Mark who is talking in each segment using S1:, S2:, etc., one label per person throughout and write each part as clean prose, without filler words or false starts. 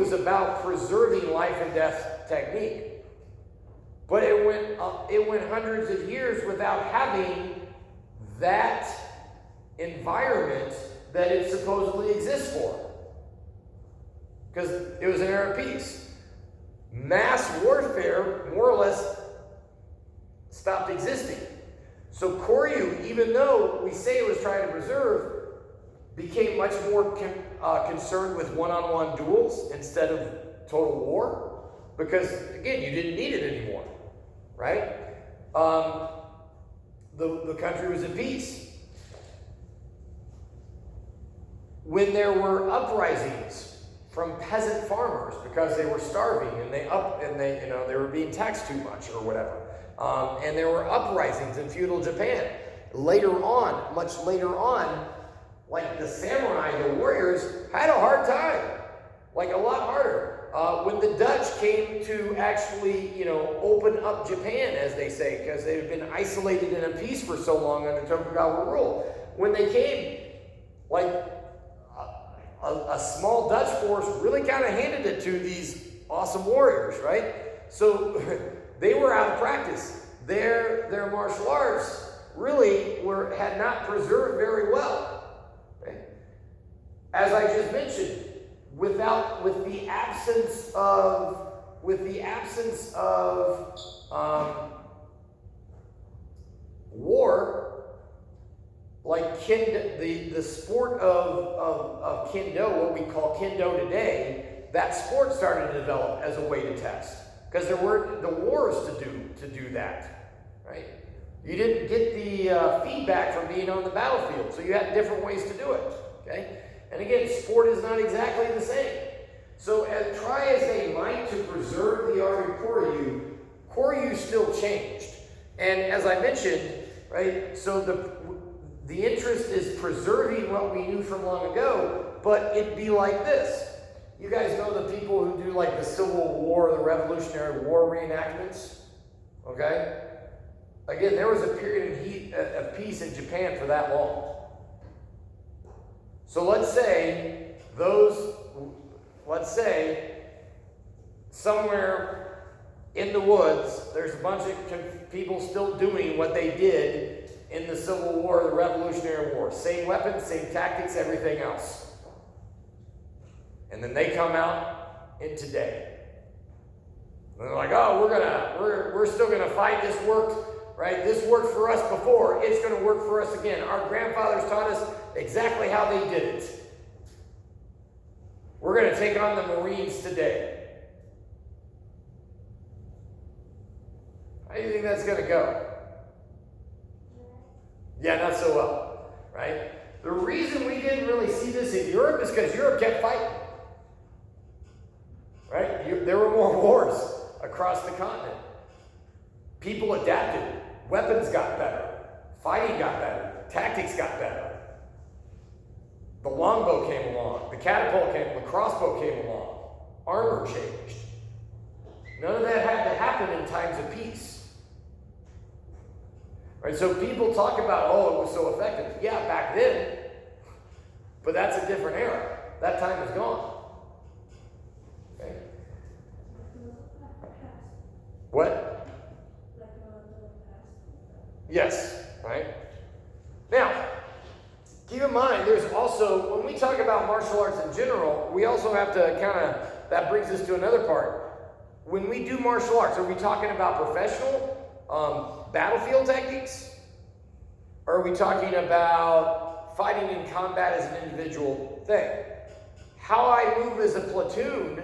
S1: was about preserving life and death technique. But it went hundreds of years without having that environment that it supposedly exists for. Because it was an era of peace. Mass warfare, more or less, stopped existing. So Koryu, even though we say it was trying to preserve, became much more concerned with one-on-one duels instead of total war. Because, again, you didn't need it anymore, right? The country was in peace. When there were uprisings from peasant farmers because they were starving and they were being taxed too much or whatever, and there were uprisings in feudal Japan. Later on, much later on, like the samurai, the warriors had a hard time, like a lot harder. When the Dutch came to actually, open up Japan, as they say, because they had been isolated in a peace for so long under Tokugawa rule. When they came, like a small Dutch force really kind of handed it to these awesome warriors, right? So they were out of practice. Their martial arts really had not preserved very well. Okay? As I just mentioned, with the absence of war, like the sport of kendo, what we call kendo today, that sport started to develop as a way to test, because there weren't the wars to do that, right? You didn't get the feedback from being on the battlefield, so you had different ways to do it. Okay. And again, sport is not exactly the same. So try as they might to preserve the art of Koryu still changed. And as I mentioned, right, so the interest is preserving what we knew from long ago, but it'd be like this. You guys know the people who do like the Civil War, the Revolutionary War reenactments? Okay? Again, there was a period of peace in Japan for that long. So let's say somewhere in the woods, there's a bunch of people still doing what they did in the Civil War, the Revolutionary War. Same weapons, same tactics, everything else. And then they come out in today. And they're like, oh, we're still gonna fight. This worked, right? This worked for us before. It's gonna work for us again. Our grandfathers taught us exactly how they did it. We're going to take on the Marines today. How do you think that's going to go? Yeah, not so well, right? The reason we didn't really see this in Europe is because Europe kept fighting, right? There were more wars across the continent. People adapted. Weapons got better. Fighting got better. Tactics got better. The longbow came along, the catapult came, the crossbow came along, armor changed. None of that had to happen in times of peace. Right? So people talk about, oh, it was so effective. Yeah, back then, but that's a different era. That time is gone. Okay? What? Yes, right? Now, keep in mind, there's also, when we talk about martial arts in general, we also have to that brings us to another part. When we do martial arts, are we talking about professional battlefield techniques? Or are we talking about fighting in combat as an individual thing? How I move as a platoon,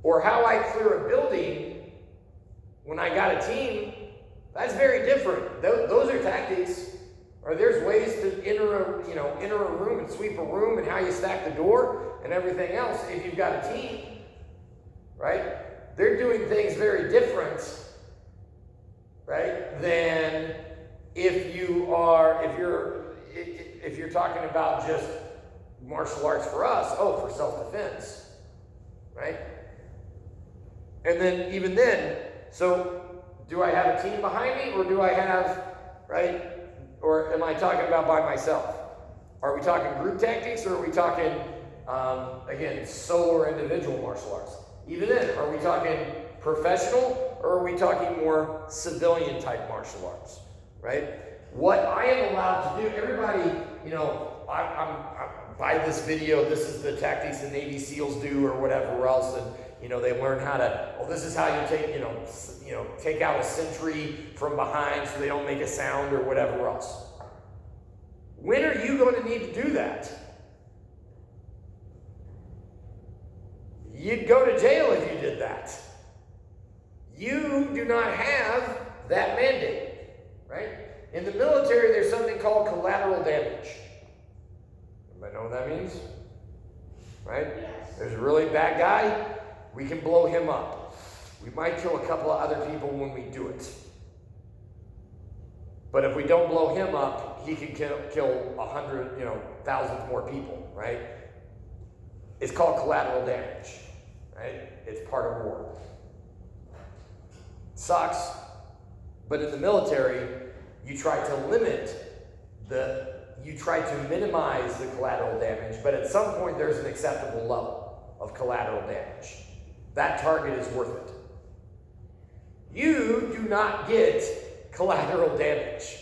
S1: or how I clear a building when I got a team, that's very different. Those are tactics. Or there's ways to enter a room and sweep a room and how you stack the door and everything else if you've got a team, right? They're doing things very different, right, than if you're talking about just martial arts for us, for self-defense, right? And then even then, so do I have a team behind me, or do I have, right? Or am I talking about by myself? Are we talking group tactics, or are we talking again, solo or individual martial arts. Even then, are we talking professional or are we talking more civilian type martial arts, right? What I am allowed to do, everybody, I'm by this video, this is the tactics the Navy SEALs do or whatever else, and they learn how to, this is how you take, take out a sentry from behind so they don't make a sound or whatever else. When are you going to need to do that? You'd go to jail if you did that. You do not have that mandate, right? In the military, there's something called collateral damage. Everybody know what that means? Right? Yes. There's a really bad guy, we can blow him up. We might kill a couple of other people when we do it. But if we don't blow him up, he can kill 100, thousands more people, right? It's called collateral damage, right? It's part of war. Sucks, but in the military, you try to minimize the collateral damage, but at some point there's an acceptable level of collateral damage. That target is worth it. You do not get collateral damage.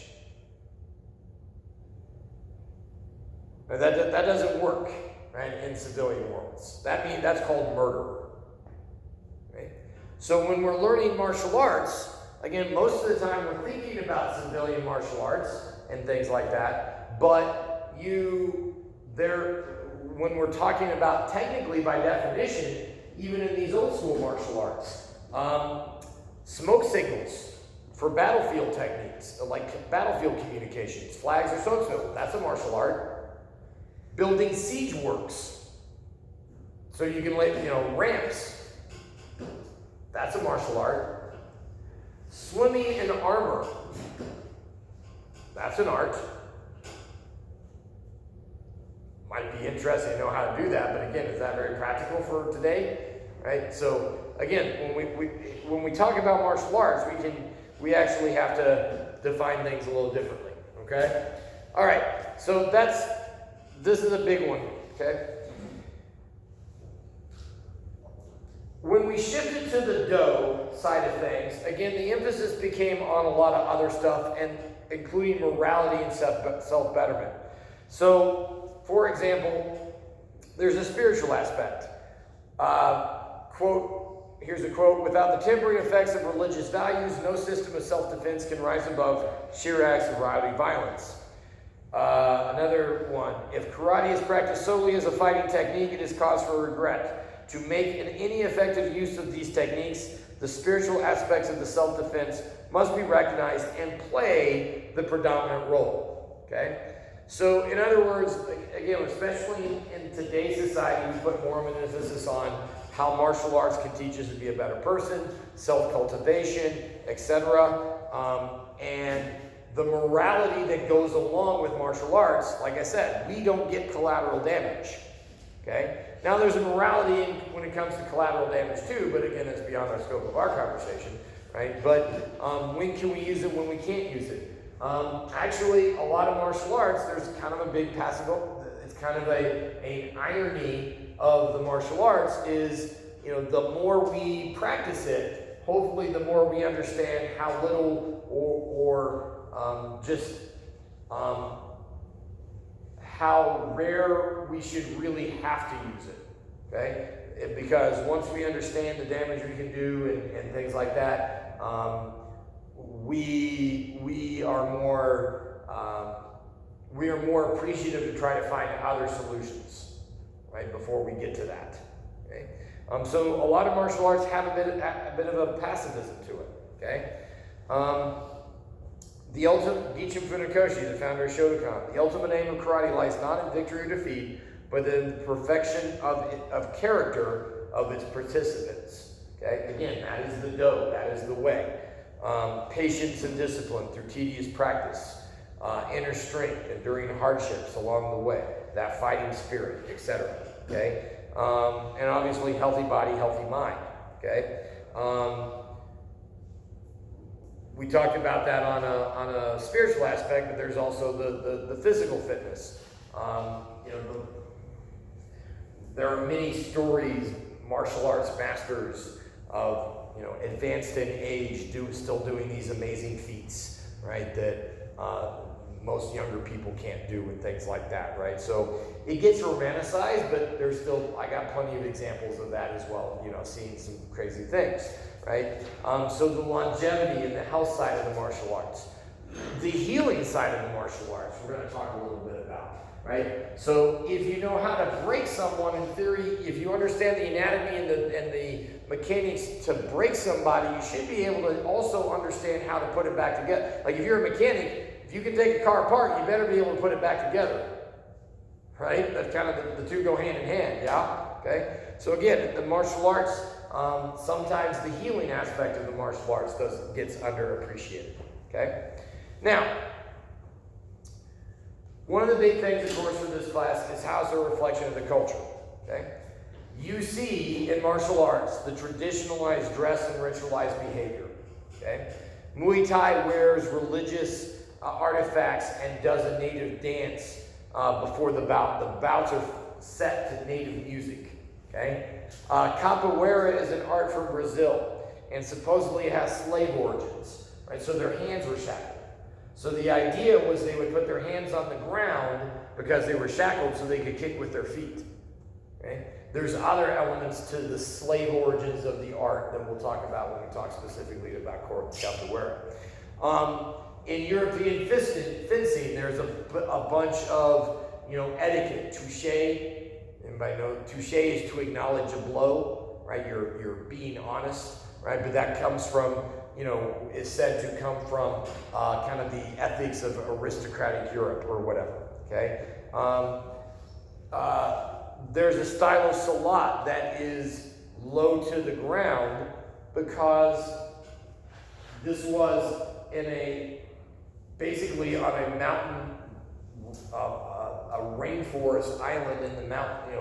S1: Now that doesn't work, right, in civilian worlds. That's called murder. Right? So when we're learning martial arts, again, most of the time we're thinking about civilian martial arts and things like that, but when we're talking about technically by definition, even in these old school martial arts, smoke signals for battlefield techniques, like battlefield communications, flags or smoke signals, that's a martial art. Building siege works, so you can lay, ramps, that's a martial art. Swimming in armor, that's an art. Might be interesting to know how to do that, but again, is that very practical for today? Right? So again, when we talk about martial arts, we actually have to define things a little differently. Okay? All right. So this is a big one. Okay? When we shifted to the do side of things, again, the emphasis became on a lot of other stuff, and including morality and self-betterment. So, for example, there's a spiritual aspect. Here's a quote: "Without the tempering effects of religious values, no system of self-defense can rise above sheer acts of rowdy violence." Another one: "If karate is practiced solely as a fighting technique, it is cause for regret. To make any effective use of these techniques, the spiritual aspects of the self-defense must be recognized and play the predominant role." Okay? So, in other words, again, especially in today's society, we put more of an emphasis on how martial arts can teach us to be a better person, self-cultivation, etc. And the morality that goes along with martial arts, like I said, we don't get collateral damage. Okay? Now, there's a morality when it comes to collateral damage too, but again, it's beyond our scope of our conversation, right? But when can we use it, when we can't use it? Actually, a lot of martial arts, there's kind of a big it's kind of an irony of the martial arts is, the more we practice it, hopefully the more we understand how little or how rare we should really have to use it, okay? Because once we understand the damage we can do and things like that, we are more appreciative to try to find other solutions, right, before we get to that. Okay? So a lot of martial arts have a bit of a pacifism to it. Okay. The ultimate Gichin Funakoshi, the founder of Shotokan, the ultimate aim of karate lies not in victory or defeat, but in the perfection of character of its participants. Okay. Again, that is the do. That is the way. Patience and discipline through tedious practice, inner strength, enduring hardships along the way, that fighting spirit, etc. Okay, and obviously healthy body, healthy mind. Okay, we talked about that on a spiritual aspect, but there's also the physical fitness. there are many stories, martial arts masters of, advanced in age, still doing these amazing feats, right, that most younger people can't do and things like that, right? So it gets romanticized, but I got plenty of examples of that as well, seeing some crazy things, right? So the longevity and the health side of the martial arts. The healing side of the martial arts, we're going to talk a little bit about, right? So if you know how to break someone, in theory, if you understand the anatomy and the mechanics to break somebody, you should be able to also understand how to put it back together. Like if you're a mechanic, if you can take a car apart, you better be able to put it back together, right? That's kind of the two go hand in hand, yeah? Okay? So again, the martial arts, sometimes the healing aspect of the martial arts gets underappreciated, okay? Now, one of the big things, of course, for this class is how's a reflection of the culture, okay? You see in martial arts the traditionalized dress and ritualized behavior, okay? Muay Thai wears religious artifacts and does a native dance before the bout. The bouts are set to native music, okay? Capoeira is an art from Brazil and supposedly has slave origins, right? So their hands were shackled. So the idea was they would put their hands on the ground because they were shackled so they could kick with their feet. Okay? There's other elements to the slave origins of the art that we'll talk about when we talk specifically about capoeira. In European fencing, there's a bunch of etiquette. Touche. Anybody know? Touche is to acknowledge a blow, right? You're being honest, right? But that comes from is said to come from kind of the ethics of aristocratic Europe or whatever, okay? There's a style of salat that is low to the ground because this was basically on a mountain, a rainforest island in the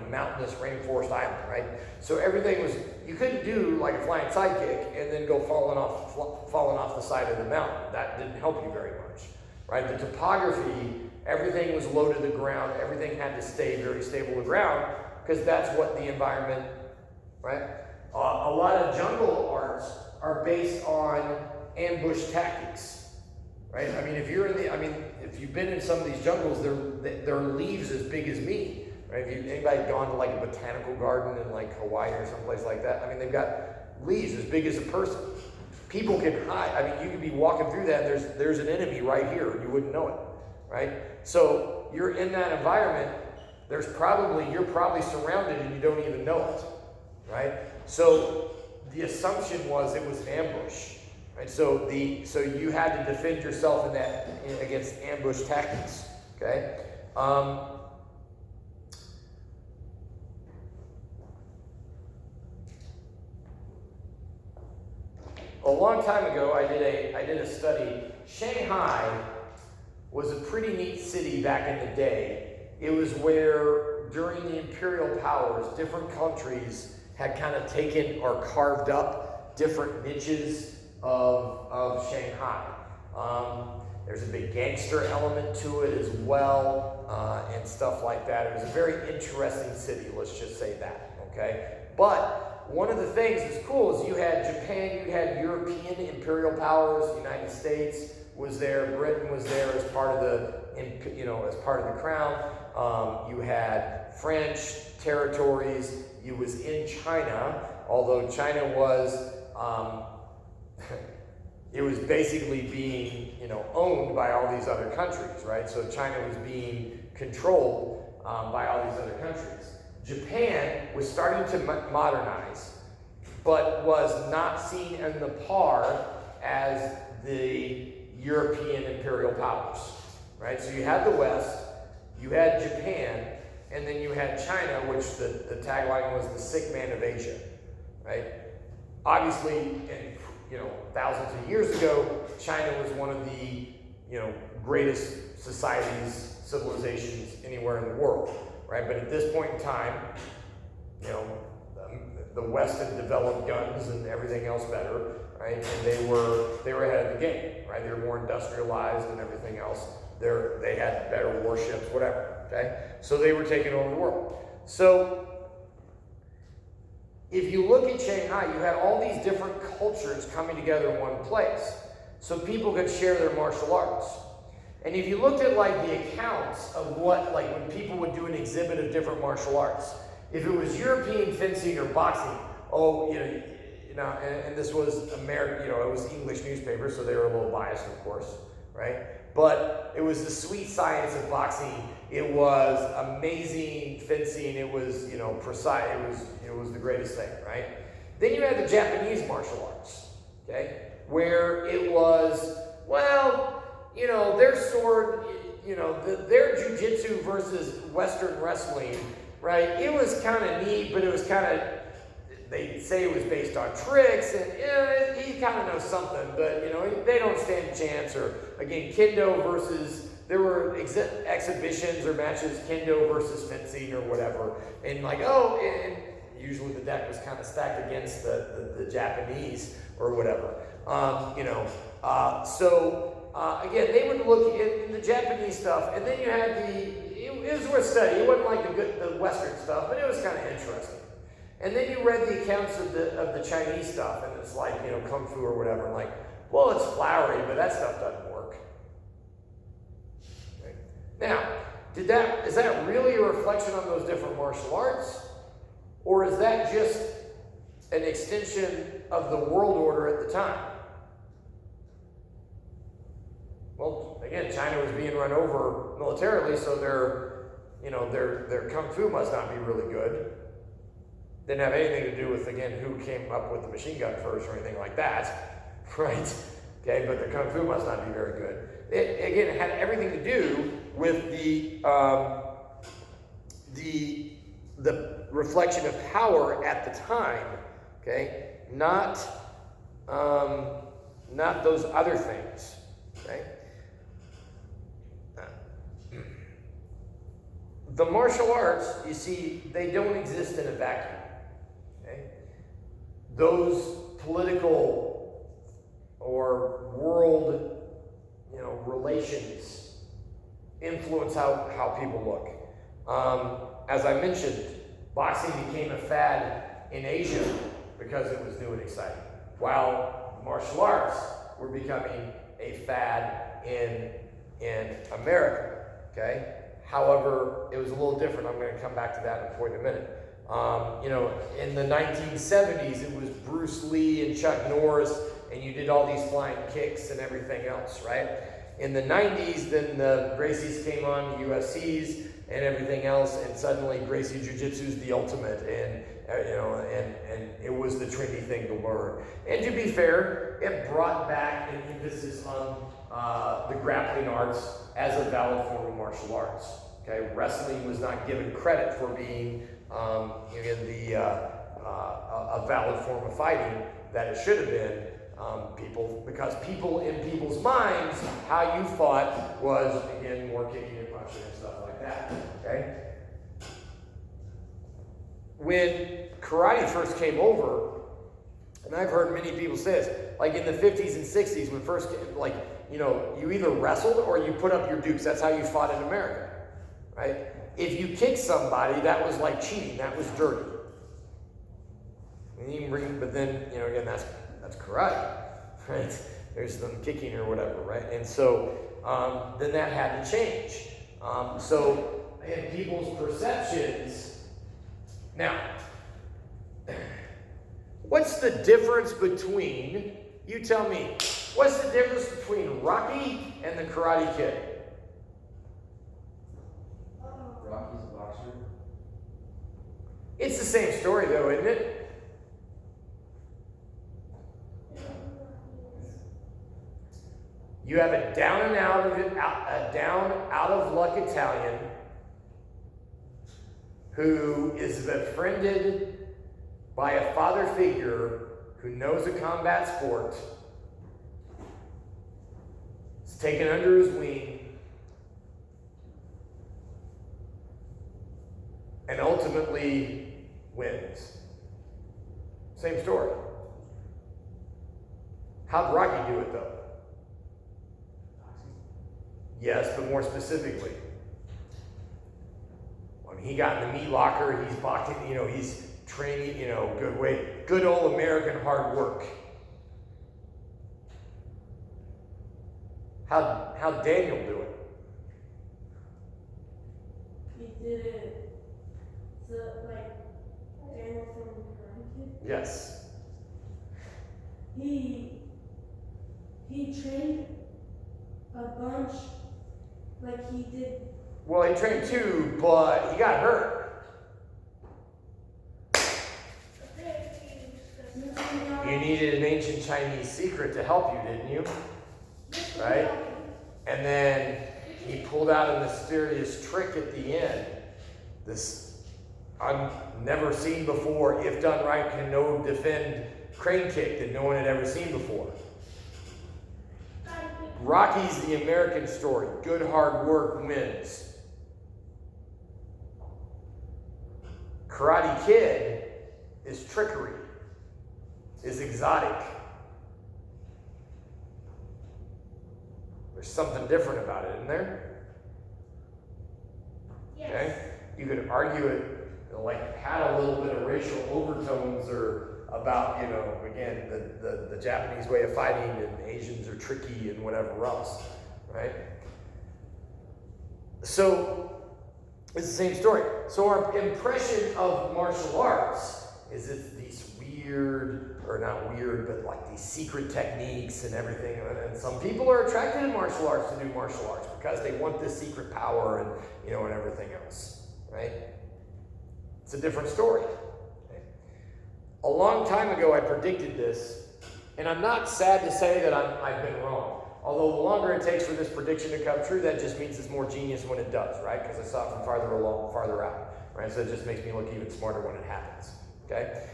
S1: mountainous rainforest island, right? So everything was, you couldn't do like a flying sidekick and then go falling off the side of the mountain. That didn't help you very much, right? The topography, everything was low to the ground. Everything had to stay very stable to the ground because that's what the environment, right? A lot of jungle arts are based on ambush tactics. Right? I mean, if you've been in some of these jungles, there are leaves as big as me. Right? If anybody gone to like a botanical garden in like Hawaii or someplace like that, I mean, they've got leaves as big as a person. People can hide. I mean, you could be walking through that, and there's an enemy right here, and you wouldn't know it. Right? So you're in that environment. You're probably surrounded, and you don't even know it. Right? So the assumption was it was an ambush. Right, so you had to defend yourself against ambush tactics. Okay. A long time ago, I did a study. Shanghai was a pretty neat city back in the day. It was where during the imperial powers, different countries had kind of taken or carved up different niches of Shanghai. There's a big gangster element to it as well, and stuff like that. It was a very interesting city, let's just say that, okay? But one of the things that's cool is you had Japan, you had European imperial powers, the United States was there, Britain was there as part of the crown. You had French territories. You was in China, although China was it was basically being, owned by all these other countries, right? So China was being controlled by all these other countries. Japan was starting to modernize, but was not seen in the par as the European imperial powers, right? So you had the West, you had Japan, and then you had China, which the tagline was the sick man of Asia, right? Obviously, thousands of years ago, China was one of the, greatest societies, civilizations anywhere in the world, right? But at this point in time, the West had developed guns and everything else better, right? And they were ahead of the game, right? They were more industrialized and everything else. They had better warships, whatever, okay? So they were taking over the world. So if you look at Shanghai, you had all these different cultures coming together in one place. So people could share their martial arts. And if you looked at like the accounts of what, like when people would do an exhibit of different martial arts, if it was European fencing or boxing, and this was American, it was English newspaper, so they were a little biased, of course, right? But it was the sweet science of boxing. It was amazing fencing. It was, precise. It was the greatest thing, right? Then you had the Japanese martial arts, okay, where it was, their sword, their jujitsu versus Western wrestling, right? It was kind of neat, but it was kind of, they say it was based on tricks, and you kind of know something, but they don't stand a chance. Or again, kendo versus, there were exhibitions or matches, kendo versus fencing or whatever, and and usually the deck was kind of stacked against the Japanese or whatever, again, they would look at the Japanese stuff, and then you had it was worth studying. It wasn't like the Western stuff, but it was kind of interesting. And then you read the accounts of the Chinese stuff, and it's like, Kung Fu or whatever, and it's flowery, but that stuff doesn't work. Okay. Now, is that really a reflection on those different martial arts? Or is that just an extension of the world order at the time? Well, again, China was being run over militarily, so their Kung Fu must not be really good. Didn't have anything to do with, again, who came up with the machine gun first or anything like that, right? Okay, but the Kung Fu must not be very good. It had everything to do with the reflection of power at the time, okay? Not those other things, okay? The martial arts, you see, they don't exist in a vacuum. Okay? Those political or world, relations influence how people look. As I mentioned, boxing became a fad in Asia because it was new and exciting, while martial arts were becoming a fad in America. Okay. However, it was a little different. I'm going to come back to that in a minute. In the 1970s, it was Bruce Lee and Chuck Norris, and you did all these flying kicks and everything else, right? In the 90s, then the Gracies came on, the UFCs, and everything else, and suddenly Gracie Jiu-Jitsu is the ultimate, and it was the trendy thing to learn. And to be fair, it brought back an emphasis on the grappling arts as a valid form of martial arts. Okay, wrestling was not given credit for being a valid form of fighting that it should have been. Because in people's minds, how you fought was, again, more kicking and punching and stuff like that. Okay. When karate first came over, and I've heard many people say this, like in the 50s and 60s, when first came, you either wrestled or you put up your dukes. That's how you fought in America, right? If you kicked somebody, that was like cheating. That was dirty. But then, again, that's karate, right? There's some kicking or whatever, right? And so then that had to change. In people's perceptions. Now, what's the difference between, you tell me, what's the difference between Rocky and the Karate Kid?
S2: Rocky's a boxer.
S1: It's the same story though, isn't it? You have a down and out of luck Italian who is befriended by a father figure who knows a combat sport, is taken under his wing, and ultimately wins. Same story. How'd Rocky do it though? Yes, but more specifically. When he got in the meat locker, he's boxing, he's training, good old American hard work. How'd Daniel do it?
S3: He did it, so like Daniel from Karate Kid.
S1: Yes.
S3: He trained a bunch, like he did.
S1: Well, he trained too, but he got hurt. You needed an ancient Chinese secret to help you, didn't you? Right? And then he pulled out a mysterious trick at the end. This never seen before, if done right, can no defend crane kick that no one had ever seen before. Rocky's the American story. Good hard work wins. Karate Kid is trickery, is exotic. There's something different about it, isn't there?
S3: Yes.
S1: Okay? You could argue it like had a little bit of racial overtones or about, again, the Japanese way of fighting and Asians are tricky and whatever else, right? So it's the same story. So our impression of martial arts is it's these weird, or not weird, but like these secret techniques and everything. And some people are attracted to martial arts to do martial arts because they want this secret power and, and everything else, right? It's a different story. Okay? A long time ago, I predicted this, and I'm not sad to say that I've been wrong. Although the longer it takes for this prediction to come true, that just means it's more genius when it does, right? Because I saw it from farther out, right? So it just makes me look even smarter when it happens, okay?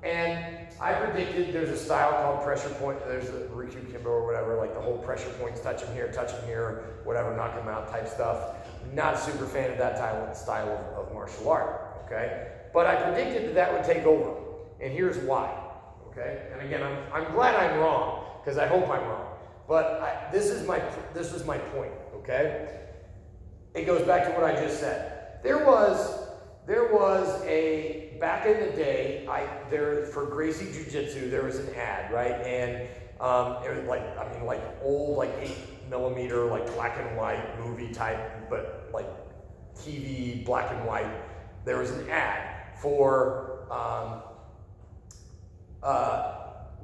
S1: And I predicted there's a style called pressure point. There's a Rikyu Kimbo or whatever, like the whole pressure points, touch him here, whatever, knock him out type stuff. Not super fan of that style of martial art, okay? But I predicted that would take over, and here's why, okay? And again, I'm glad I'm wrong, because I hope I'm wrong. But this was my point, okay? It goes back to what I just said. There was a, back in the day, for Gracie Jiu-Jitsu, there was an ad, right? And it was like old, like 8mm, like black and white movie type, but like TV, black and white. There was an ad for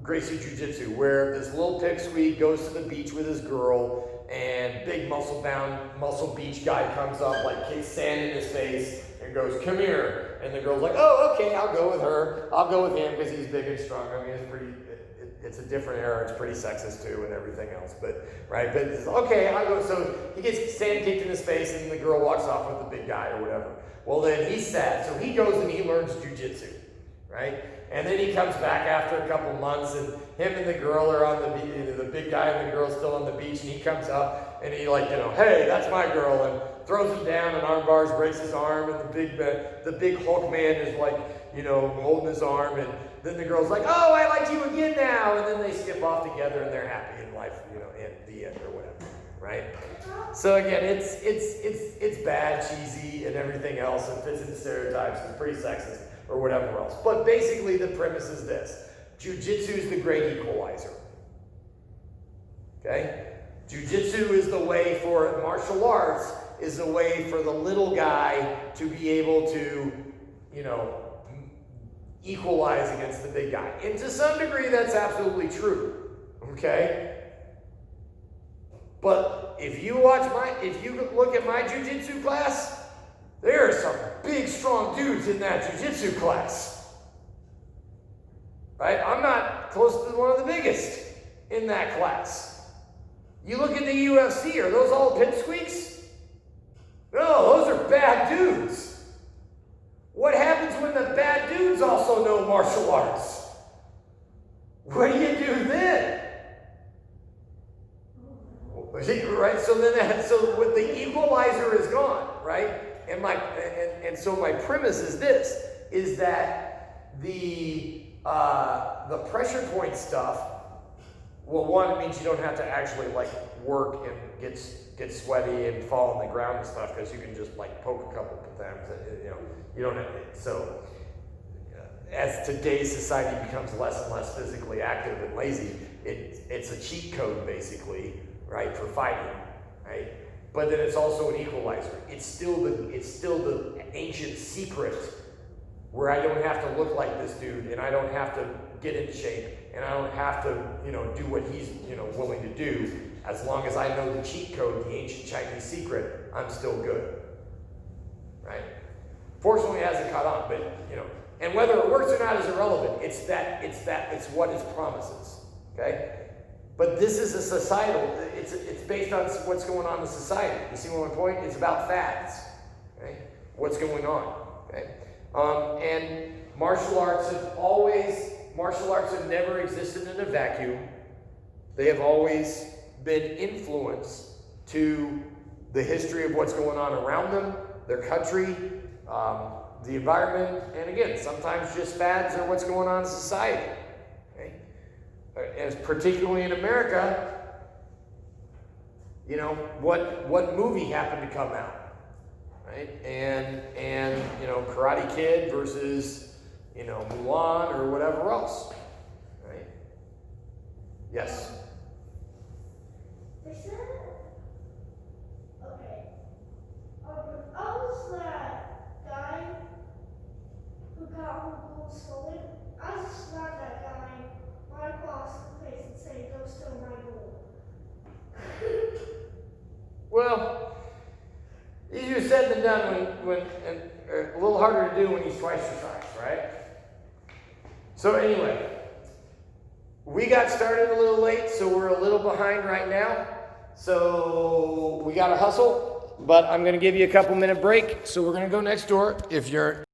S1: Gracie Jiu-Jitsu, where this little pipsqueak goes to the beach with his girl, and big muscle beach guy comes up, like kicks sand in his face, and goes, "Come here." And the girl's like, "Oh, okay, I'll go with her. I'll go with him because he's big and strong." I mean, it's a different era. It's pretty sexist too, and everything else. But right, but it's, okay, I'll go. So he gets sand kicked in his face, and the girl walks off with the big guy or whatever. Well, then he's sad, so he goes and he learns jiu-jitsu, right? And then he comes back after a couple months, and him and the girl are on the beach. The big guy and the girl's still on the beach, and he comes up and he "Hey, that's my girl," and throws him down and arm bars, breaks his arm, and the big Hulk man is holding his arm, and then the girl's like, "Oh, I like you again now," and then they skip off together and they're happy in life, in the end or whatever, right? So again, it's bad, cheesy, and everything else, and fits into stereotypes, and pretty sexist or whatever else. But basically, the premise is this: Jiu-Jitsu is the great equalizer. Okay, Jiu-Jitsu is the way for martial arts. Is a way for the little guy to be able to, equalize against the big guy. And to some degree, that's absolutely true, okay? But if you look at my jiu-jitsu class, there are some big, strong dudes in that jiu-jitsu class, right? I'm not close to one of the biggest in that class. You look at the UFC, are those all pipsqueaks? No, those are bad dudes. What happens when the bad dudes also know martial arts? What do you do then? Right? So when the equalizer is gone, right? And so my premise is this: is that the pressure point stuff. Well, one, it means you don't have to actually work and get sweaty and fall on the ground and stuff, because you can just poke a couple of times. You don't have to. So as today's society becomes less and less physically active and lazy, it's a cheat code basically, right, for fighting, right? But then it's also an equalizer. It's still the ancient secret where I don't have to look like this dude, and I don't have to get in shape, and I don't have to, do what he's, willing to do. As long as I know the cheat code, the ancient Chinese secret, I'm still good, right? Fortunately, it hasn't caught on, but and whether it works or not is irrelevant. It's what it promises, okay? But this is a societal. It's based on what's going on in society. You see my point? It's about fads, okay? What's going on, okay? And martial arts have never existed in a vacuum. They have always been influenced to the history of what's going on around them, their country, the environment, and again, sometimes just fads are what's going on in society. Okay? As particularly in America, what movie happened to come out, right? And Karate Kid versus Mulan or whatever else, right? Yes.
S3: They said, okay, I was that guy who got homeschool stolen. I just slapped that guy right across the face and say, "Go steal my gold."
S1: Well, easier said than done and a little harder to do when he's twice your size, right? So anyway, we got started a little late, so we're a little behind right now. So we got to hustle, but I'm going to give you a couple minute break. So we're going to go next door. If you're